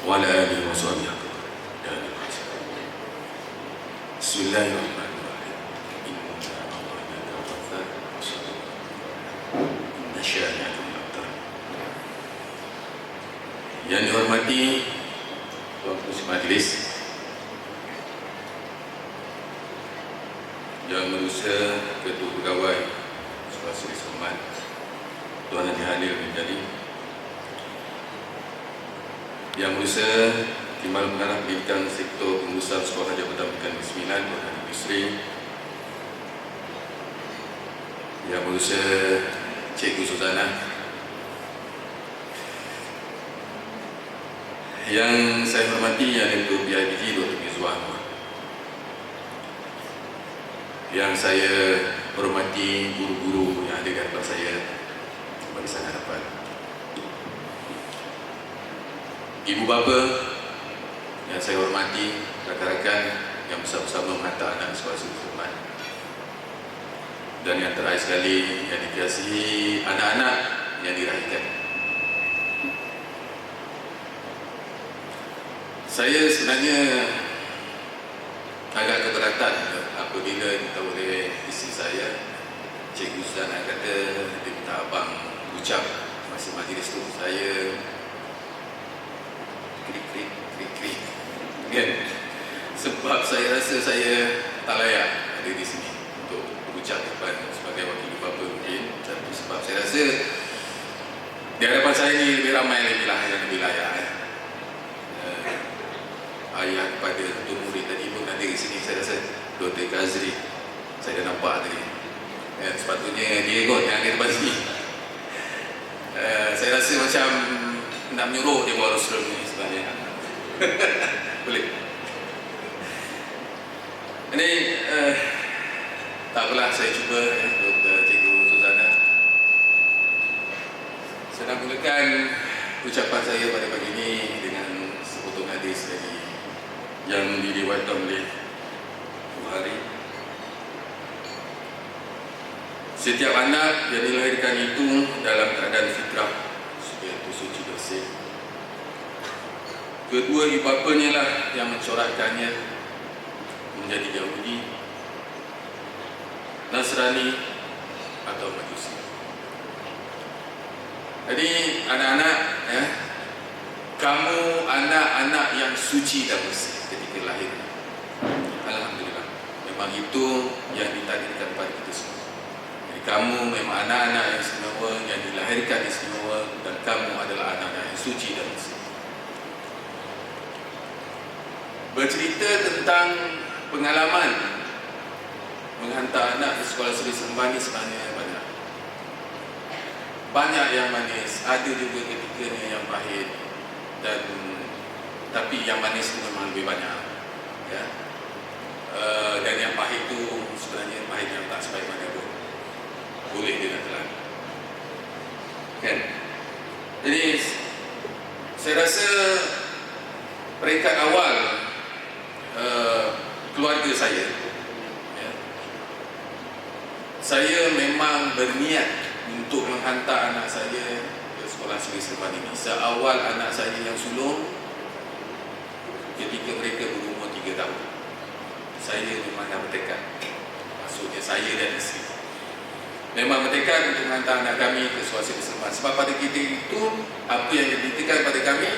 wa ala alihi wa sahbihi Bismillahirrahmanirrahim. Inna a'tainaka al-kautsar inna syani'aka al-abtar. Yang dihormati Tuan Ketua Majlis, Yang Berusaha Ketua Pegawai Sekolah Seri Seremban, Tuan Haji Halil bin Jadi, Yang Berusaha Timbal Pengarah Pendidikan Sektor Pengurusan Sekolah Jabatan Pendidikan Negeri Sembilan, Tuan Haji Bisri, Yang Berusaha Cikgu Suzana, yang saya hormati Yang Ketua PIBG Dr. Mizwan, yang saya hormati guru-guru yang ada di hadapan saya bagi sangat hadapan, ibu bapa yang saya hormati, rakan-rakan yang bersama-sama menghantar anak sekolah Seri Seremban, dan yang terakhir sekali yang dikasihi anak-anak yang dirahirkan. Saya sebenarnya agak keberatan apabila ditahu oleh isteri saya, Cikgu Suzana kata dia minta abang ucap masa majlis tu. Saya krik kan? Sebab saya rasa saya tak layak ada di sini untuk berucap depan sebagai wakil ibu bapa mungkin. Satu sebab saya rasa di hadapan saya ni lebih ramai lagi lah yang lebih layak. Ayah kepada ketua murid tadi pun ada di sini, saya rasa Dr. Kazri, saya dah nampak tadi. Sepatutnya dia kot yang ada depan sini. Saya rasa macam nak menyuruh dia bawa Rasul ni sebenarnya. Boleh. Ini tak apalah, saya cuba Dr. Cikgu Suzana. Saya nak mulakan ucapan saya pada pagi ini dengan sepotong hadis dari yang diriwayatkan oleh Bukhari. Setiap anak yang dilahirkan itu dalam keadaan fitrah, iaitu suci bersih. Kedua ibu bapanya lah yang mencorakkannya menjadi Yahudi, Nasrani atau Majusi. Jadi anak-anak, kamu anak-anak yang suci dan bersih ketika lahir. Alhamdulillah, memang itu yang ditakdirkan pada kita semua. Jadi kamu memang anak-anak yang istimewa, yang dilahirkan istimewa, dan kamu adalah anak-anak yang suci dan bersih. Bercerita tentang pengalaman menghantar anak ke sekolah Seri Seremban ini sebenarnya banyak yang manis, ada juga ketikanya yang pahit, tapi yang manis itu memang lebih banyak, ya. Dan yang pahit itu sebenarnya pahit yang tak sebaik mana pun boleh dia nak telan, kan? Jadi saya rasa peringkat awal keluarga saya, ya, saya memang berniat untuk menghantar anak saya ke sekolah Seri Seremban ini seawal anak saya yang sulung ketika mereka berumur 3 tahun. Saya memang dah bertekad, maksudnya saya dan isteri memang bertekad untuk menghantar anak kami ke sekolah Seri Seremban. Sebab pada kita itu, apa yang dibuktikan pada kami,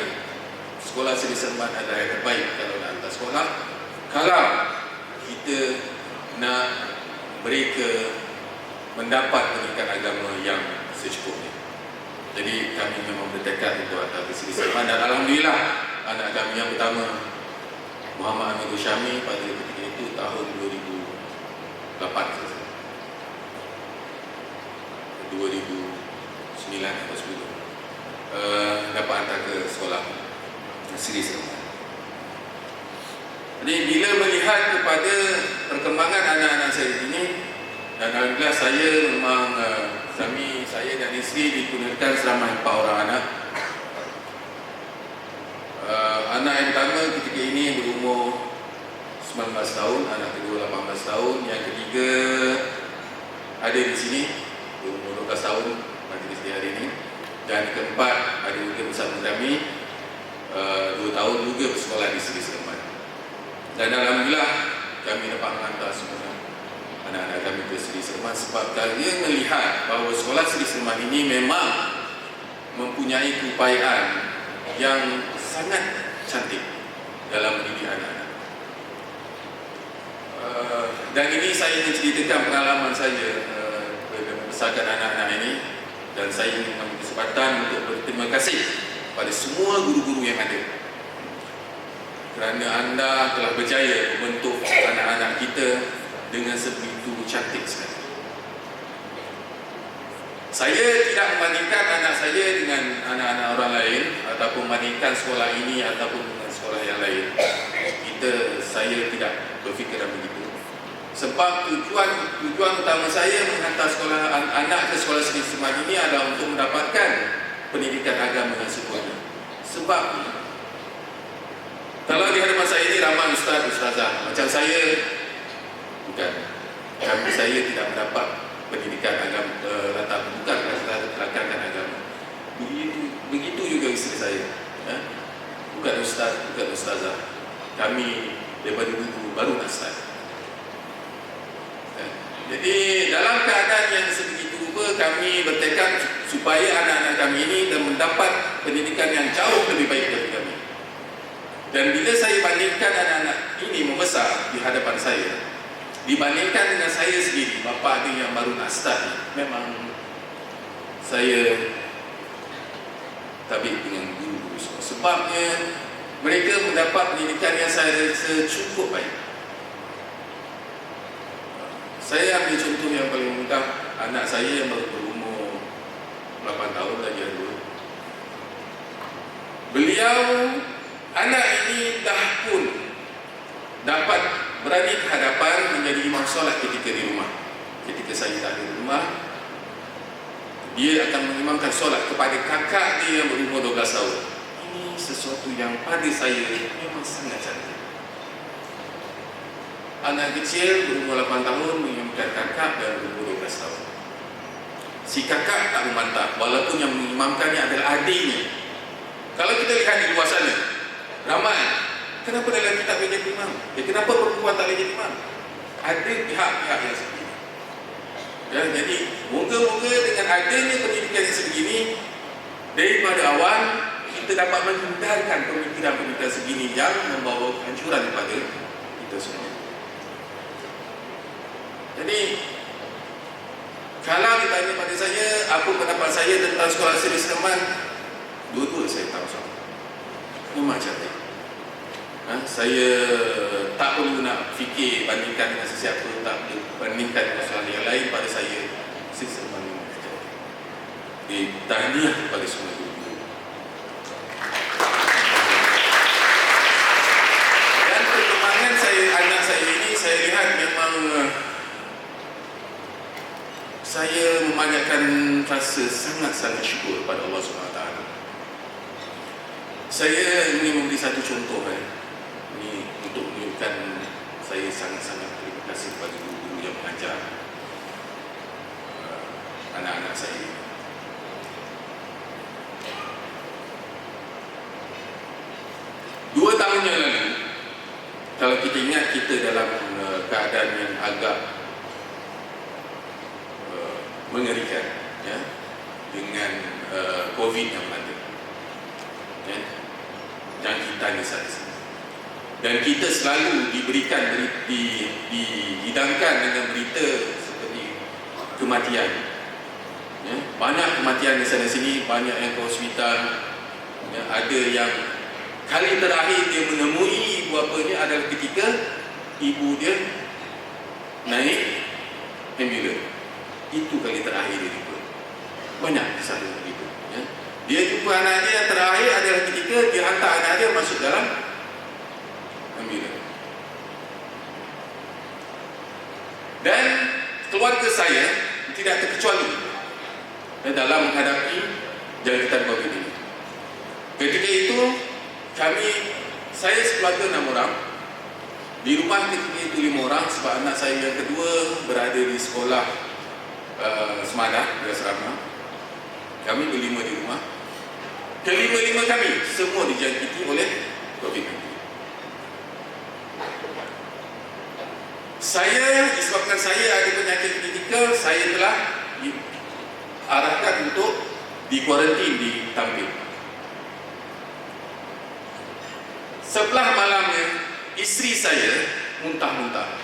sekolah Seri Seremban adalah yang terbaik kalau nak hantar sekolah, kalau kita nak mereka mendapat pendidikan agama yang secukupnya. Jadi kami memang bertekad untuk hantar ke Seri Seremban, dan alhamdulillah anak kami yang pertama, Muhammad Amirul Syami, pada ketika itu tahun 2008, 2009 atau 10, dapat hantar ke sekolah Seri Seremban. Jadi bila melihat kepada perkembangan anak-anak saya ini, dan alhamdulillah saya memang saya dan isteri dikurniakan selama 4 orang anak. Anak yang pertama ketika ini berumur 19 tahun, anak kedua 18 tahun, yang ketiga ada di sini berumur 12 tahun majlis di hari ini, dan keempat ada juga bersama kami 2 tahun juga bersekolah di Seri Seremban. Dan alhamdulillah kami dapat menghantar semua anak-anak kami ke Seri Seremban sebab dia melihat bahawa sekolah Seri Seremban ini memang mempunyai keupayaan yang sangat cantik dalam mendidik anak-anak. Dan ini saya ingin ceritakan pengalaman saya membesarkan anak-anak ini, dan saya ingin mengambil kesempatan untuk berterima kasih pada semua guru-guru yang ada kerana anda telah berjaya membentuk anak-anak kita dengan sebegitu cantik sekali. Saya tidak membandingkan anak saya dengan anak-anak orang lain ataupun membandingkan sekolah ini ataupun dengan sekolah yang lain. Saya tidak berfikiran begitu. Sebab tujuan utama saya menghantar anak ke sekolah Seri Seremban ini adalah untuk mendapatkan pendidikan agama yang sempurna. Sebab kalau di hadapan saya ini ramai ustaz-ustazah macam saya, bukan. Saya tidak mendapat pendidikan agama, bukan latar agama. Begitu juga isteri saya, bukan ustaz, bukan ustazah. Kami daripada dulu baru nak start. Jadi dalam keadaan yang sebegitu rupa, kami bertekad supaya anak-anak kami ini dan mendapat pendidikan yang jauh lebih baik dari kami. Dan bila saya bandingkan anak-anak ini membesar di hadapan saya, dibandingkan dengan saya sendiri, bapa dia yang baru nak start, memang saya tabik dengan guru-guru semua. Sebabnya mereka mendapat pendidikan yang saya rasa cukup baik. Saya ambil contoh yang paling mudah, anak saya yang baru berumur 8 tahun lagi ada. Beliau, anak ini dah pun dapat berani ke hadapan menjadi imam solat ketika di rumah. Ketika saya tak ada di rumah, dia akan mengimamkan solat kepada kakak dia yang berumur 12 tahun. Ini sesuatu yang pada saya memang sangat cantik. Anak kecil berumur 8 tahun mengimamkan kakak dan berumur 12 tahun. Si kakak tak membantah, walaupun yang mengimamkannya adalah adiknya. Kalau kita lihat di luar sana, ramai, kenapa lelaki tak boleh jadi imam? Kenapa perempuan tak boleh jadi imam? Ada pihak-pihak yang seperti ini. Jadi, moga-moga dengan adanya pendidikan yang sebegini, daripada awal, kita dapat menghindarkan pemikiran-pemikiran sebegini yang membawa kehancuran kepada kita semua. Jadi, kalau ditanya pada saya, apa pendapat saya tentang sekolah Seri Seremban, dua-dua saya tahu sama. Memang cantik. Saya tak perlu nak fikir bandingkan dengan sesiapa, tak perlu bandingkan dengan soalan yang lain. Pada saya, Seri Seremban memang cantik. Tahniah kepada semua guru-guru. Dan perkembangan anak saya ini, saya lihat memang saya memanjatkan rasa sangat-sangat syukur kepada Allah SWT. Saya ingin memberi satu contoh ini untuk menunjukkan saya sangat-sangat terima kasih kepada guru-guru yang mengajar anak-anak saya. Dua tahun yang lalu, kalau kita ingat, kita dalam keadaan yang agak mengerikan, dengan COVID yang melanda, jangkitan di sana. Dan kita selalu dihidangkan dengan berita seperti kematian. Banyak kematian di sana sini, banyak yang ke hospital. Ada yang kali terakhir dia menemui ibu bapanya adalah ketika ibu dia naik ambulans. Itu kali terakhir dia jumpa. Banyak kisah begitu. Dia jumpa anak dia yang terakhir adalah ketika dia hantar anak dia masuk dalam ambulans. Dan keluarga saya tidak terkecuali dalam menghadapi jangkitan COVID ini. Ketika itu saya sekeluarga 6 orang. Di rumah ketika itu 5 orang sebab anak saya yang kedua berada di sekolah Semadah di asrama. Kami berlima di rumah. Kelima-lima kami semua dijangkiti oleh COVID-19. Saya, disebabkan saya ada penyakit kritikal, saya telah diarahkan untuk dikuarantin di Tampin. Sebelah malamnya, isteri saya muntah-muntah,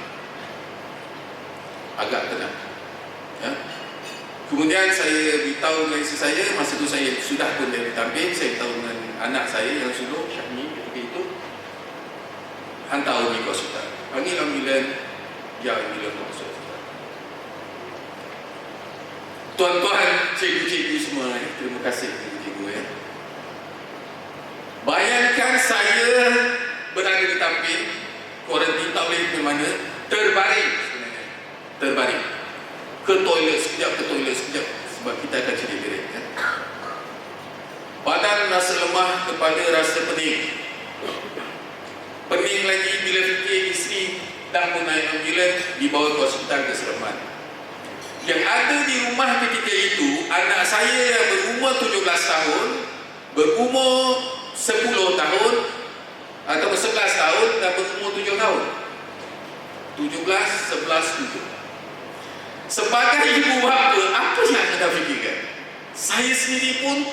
agak tenang. Ya. Kemudian saya beritahu dengan isteri saya, masa itu saya sudah pun dari Tampin, saya beritahu dengan anak saya yang sulung, Syahmi, ketika itu, hantar Umi ke hospital. Panggil ambulan, dia ambulan ke hospital. Tuan-tuan, cikgu-cikgu semua, terima kasih cikgu-cikgu ya. Bayangkan saya berada di Tampin, kuarantin tak boleh ke mana, terbaring sebenarnya, terbaring. Ke toilet sekejap, sebab kita akan cerita direct ya. Badan rasa lemah, kepala rasa pening. Pening lagi bila fikir isteri dah pun naik ambulan, dibawa ke hospital ke Seremban. Yang ada di rumah ketika itu, anak saya yang berumur 17 tahun, berumur 10 tahun, atau 11 tahun dan berumur 7 tahun. 17, 11, 7. Sebagai ibu bapa, apa yang anda fikirkan? Saya sendiri pun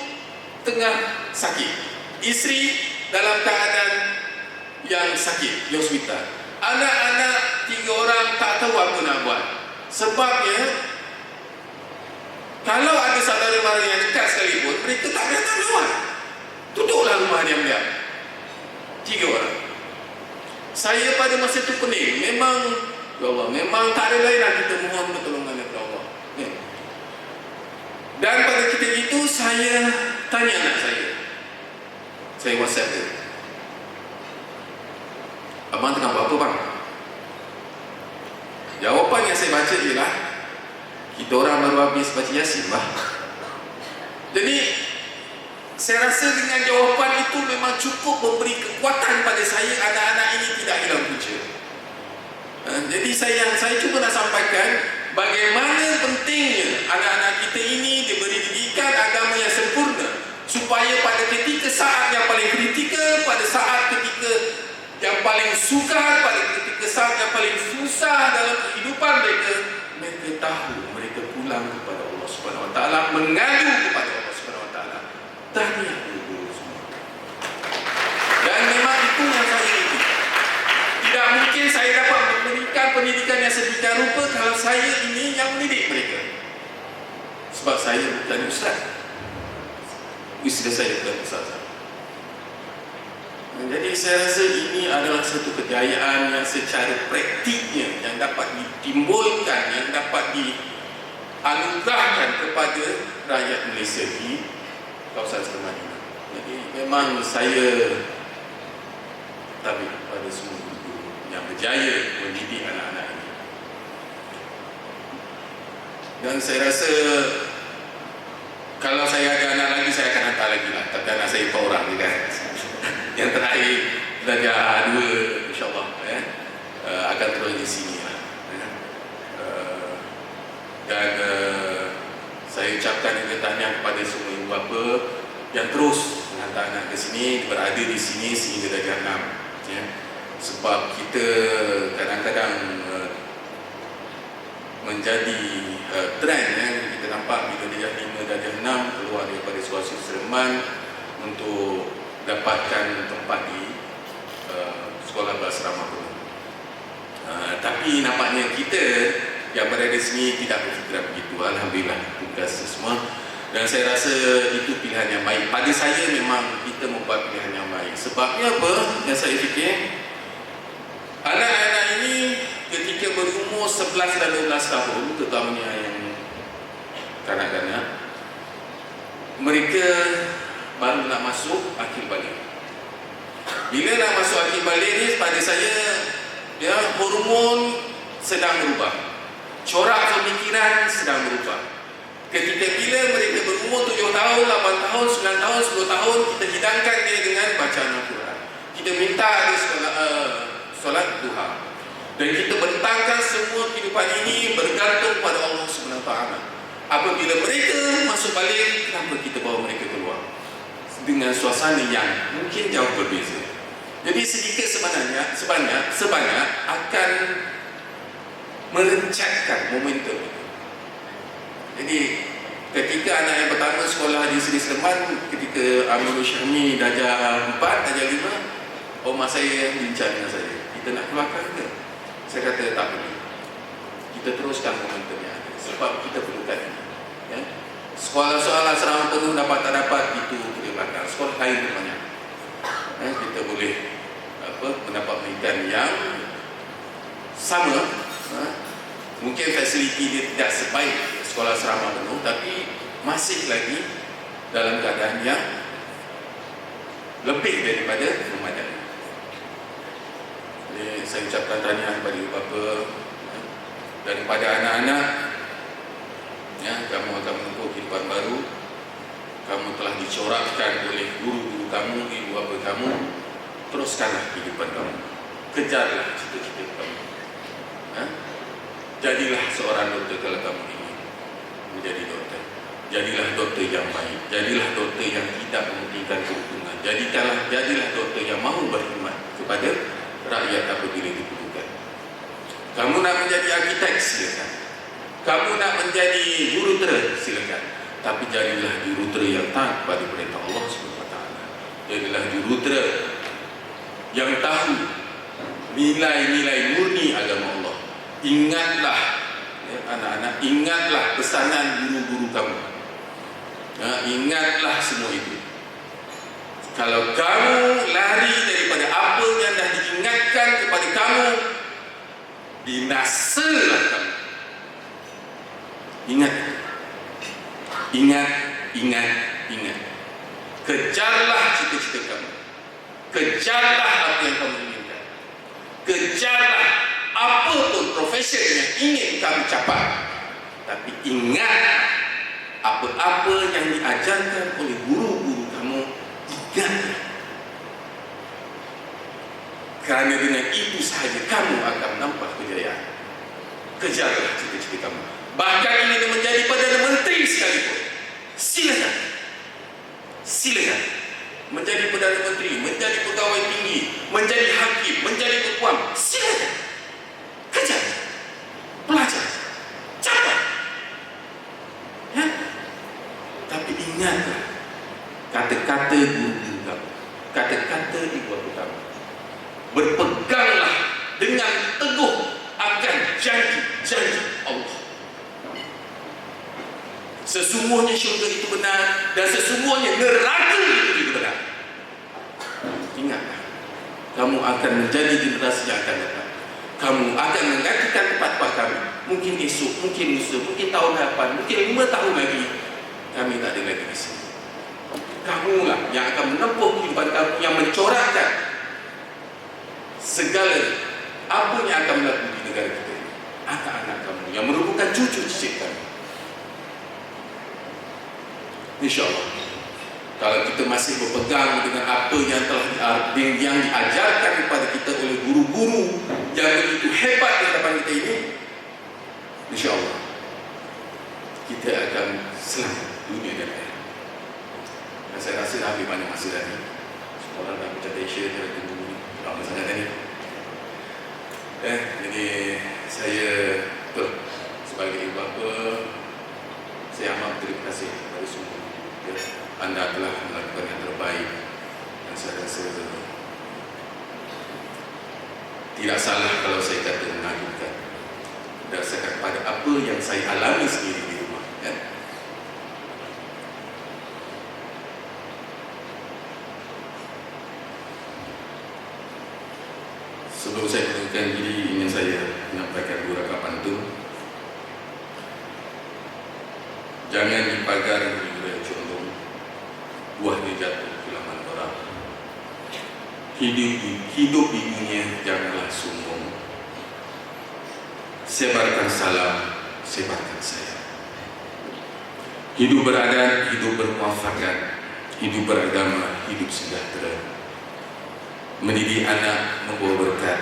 tengah sakit. Isteri dalam keadaan yang sakit di hospital. Anak-anak 3 orang tak tahu apa nak buat. Sebabnya, kalau ada saudara mara yang dekat sekalipun, mereka tak datang kawan. Duduklah rumah diam-diam. 3 orang. Saya pada masa itu pening. Memang, ya Allah, memang tak ada lain lah kita mohon pertolongan daripada Allah. Dan pada ketika itu, saya tanya anak saya. Saya WhatsApp dia. Abang tengah buat apa bang? Jawapan yang saya baca ialah, kita orang baru habis baca Yasin bah. Jadi saya rasa dengan jawapan itu memang cukup memberi kekuatan pada saya, anak-anak ini tidak hilang punca. Jadi saya cuba nak sampaikan bagaimana pentingnya anak-anak kita ini diberi didikan agama yang sempurna, supaya pada ketika saat yang paling kritikal, pada saat ketika yang paling sukar, pada ketika saat yang paling susah dalam kehidupan mereka, mereka tahu mereka pulang kepada Allah Subhanahu Wa Taala, mengadu kepada Allah Subhanahu Wa Taala. Tahniah dulu semua. Dan memang itu yang saya ingin. Tidak mungkin saya dapat memberikan pendidikan yang sedemikian rupa kalau saya ini yang mendidik mereka. Sebab saya bukan ustaz. Isteri saya bukan ustaz. Jadi saya rasa ini adalah satu kejayaan yang secara praktiknya yang dapat ditimbulkan, yang dapat dianugerahkan kepada rakyat Malaysia di kawasan Seremban ini. Jadi memang saya tabik pada semua guru yang berjaya mendidik anak-anak ini. Dan saya rasa kalau saya ada anak lagi, saya akan hantar lagi lah. Tapi anak saya 4 orang juga. Yang terakhir darjah 2 insyaAllah akan terus di sini lah. Dan saya ucapkan juga tahniah kepada semua ibu bapa yang terus menghantar anak ke sini, berada di sini sehingga darjah 6 ya. Sebab kita kadang-kadang menjadi trend ya. Kita nampak bila darjah 5, darjah 6 keluar daripada Suasana Seremban untuk dapatkan tempat di sekolah berasrama penuh. Tapi nampaknya kita yang berada di sini tidak berfikiran begitu. Alhamdulillah, tugas semua. Dan saya rasa itu pilihan yang baik. Pada saya memang kita membuat pilihan yang baik. Sebabnya apa? Yang saya fikir, anak-anak ini ketika berumur 11 dan 12 tahun, terutamanya yang kanak-kanak, mereka baru nak masuk akhir balik. Bila nak masuk akhir balik ni, pada saya ya, hormon sedang berubah, corak pemikiran sedang berubah. Ketika bila mereka berumur 7 tahun, 8 tahun, 9 tahun, 10 tahun, kita hidangkan dia dengan bacaan Al-Quran. Kita minta dia solat duha. Dan kita bentangkan semua kehidupan ini bergantung pada Allah SWT. Apabila mereka masuk balik, kenapa kita bawa mereka keluar? dengan suasana yang mungkin jauh berbeza. Jadi sedikit sebanyak akan merencatkan momentum itu. Jadi ketika anak yang pertama sekolah di Seri Sleman, ketika Amirul Syahmi darjah 4, darjah 5, rumah saya bincang dengan saya, kita nak keluarkan ke? Saya kata tak boleh. Kita teruskan momentum yang ada, sebab kita perlukan ini. Ya? Sekolah-sekolah asrama penuh dapat tak dapat, itu boleh belakang. Sekolah lain pun banyak. Ya? Kita boleh mendapat pendidikan yang sama. Mungkin fasiliti dia tidak sebaik sekolah asrama penuh, tapi masih lagi dalam keadaan yang lebih daripada memadai. Jadi saya ucapkan tahniah kepada ibu bapa, daripada anak-anak, ya, kamu akan menempuh kehidupan baru. Kamu telah dicorakkan oleh guru-guru kamu, ibu bapa kamu. Teruskanlah kehidupan kamu, kejarlah cita-cita kamu. Jadilah seorang doktor kalau kamu ingin menjadi doktor. Jadilah doktor yang baik. Jadilah doktor yang tidak mementingkan keuntungan. Jadilah doktor yang mahu berkhidmat kepada rakyat apabila diperlukan. Kamu nak menjadi arkitek, silakan. Kamu nak menjadi jurutera, silakan. Tapi jadilah jurutera yang taat pada perintah Allah SWT. Jadilah jurutera yang tahu nilai-nilai murni agama Allah. Ingatlah, ya, anak-anak, ingatlah pesanan guru-guru kamu. Ya, ingatlah semua itu. Kalau kamu lari daripada apa yang dah diingatkan kepada kamu, binasalah kamu. Ingat. Kejarlah cita-cita kamu. Kejarlah apa yang kamu inginkan. Kejarlah apapun profesi yang ingin kamu capai. Tapi ingat, apa-apa yang diajarkan oleh guru-guru kamu, ingatlah. Kerana dengan itu sahaja kamu akan menampak kejayaan. Kejarlah cita-cita kamu. Bahkan ingin menjadi Perdana Menteri sekalipun, silakan. Silakan. Menjadi Perdana Menteri, menjadi pegawai tinggi, menjadi hakim, menjadi ketua, silakan. Kejar. Pelajar. Capai. Ya? Tapi ingatlah kata-kata guru-guru kamu, kata-kata ibu bapa kamu. Berpeganglah dengan teguh akan janji-janji Allah. Sesungguhnya syurga itu benar dan sesungguhnya neraka itu juga benar. Ingatlah, kamu akan menjadi generasi yang akan datang. Kamu akan menggantikan tempat-tempat kami. Mungkin esok, mungkin lusa, mungkin tahun depan, mungkin 5 tahun lagi kami tak ada lagi di sini. Kamulah yang akan menempuh kehidupan kamu, yang mencorakkan segala apa yang akan berlaku di negara kita ini. Anak-anak kamu yang merupakan cucu cicit kami. InsyaAllah, kalau kita masih berpegang dengan apa yang telah diajarkan kepada kita oleh guru-guru yang begitu hebat di hadapan kita ini, InsyaAllah kita akan selamat dunia dan akhirat. Dan saya rasa habis banyak masa lagi. Sekolah dah macam Asia, dia tunggu ni lama sangat tadi. Jadi saya sebagai ibu bapa, saya amat terima kasih kepada semua. Ya, anda telah melakukan yang terbaik dan saya rasa tidak salah kalau saya kata mengagumkan berdasarkan pada apa yang saya alami sendiri di rumah. Ya. Sebelum saya menunjukkan diri, ingin saya menyampaikan dua rakaman pantun. Jangan dipagar wilayah condong, buahnya jatuh ke laman orang. Hidup di dunia janganlah sombong. Sebarkan salam, sebarkan sayang. Hidup beradat, hidup bermuafakat, hidup beragama, hidup sejahtera. Mendidik anak membawa berkat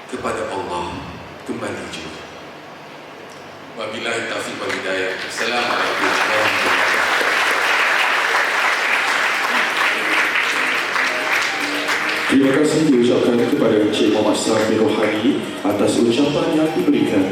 kepada Allah kembali juga. Wabillahi taufiq wal hidayah. Assalamualaikum warahmatullahi wabarakatuh. Terima kasih diucapkan kepada Encik Muhammad Sami Rohani atas ucapan yang diberikan.